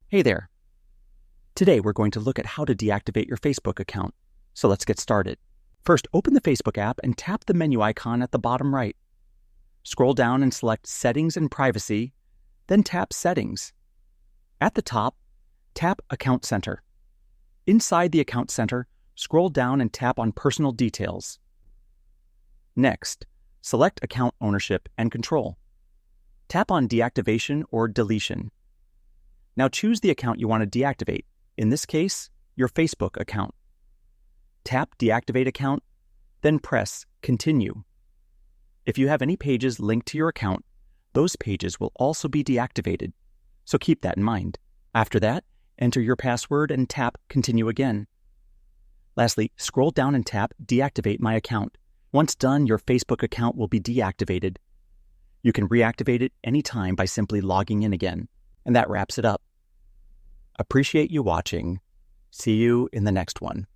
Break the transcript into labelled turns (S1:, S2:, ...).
S1: Hey there. Today we're going to look at how to deactivate your Facebook account. So let's get started. First, open the Facebook app and tap the menu icon at the bottom right. Scroll down and select Settings and Privacy, then tap Settings. At the top, tap Account Center. Inside the Account Center, scroll down and tap on Personal Details. Next, select Account Ownership and Control. Tap on Deactivation or Deletion. Now choose the account you want to deactivate, in this case, your Facebook account. Tap Deactivate Account, then press Continue. If you have any pages linked to your account, those pages will also be deactivated, so keep that in mind. After that, enter your password and tap Continue again. Lastly, scroll down and tap Deactivate My Account. Once done, your Facebook account will be deactivated. You can reactivate it anytime by simply logging in again. And that wraps it up. Appreciate you watching. See you in the next one.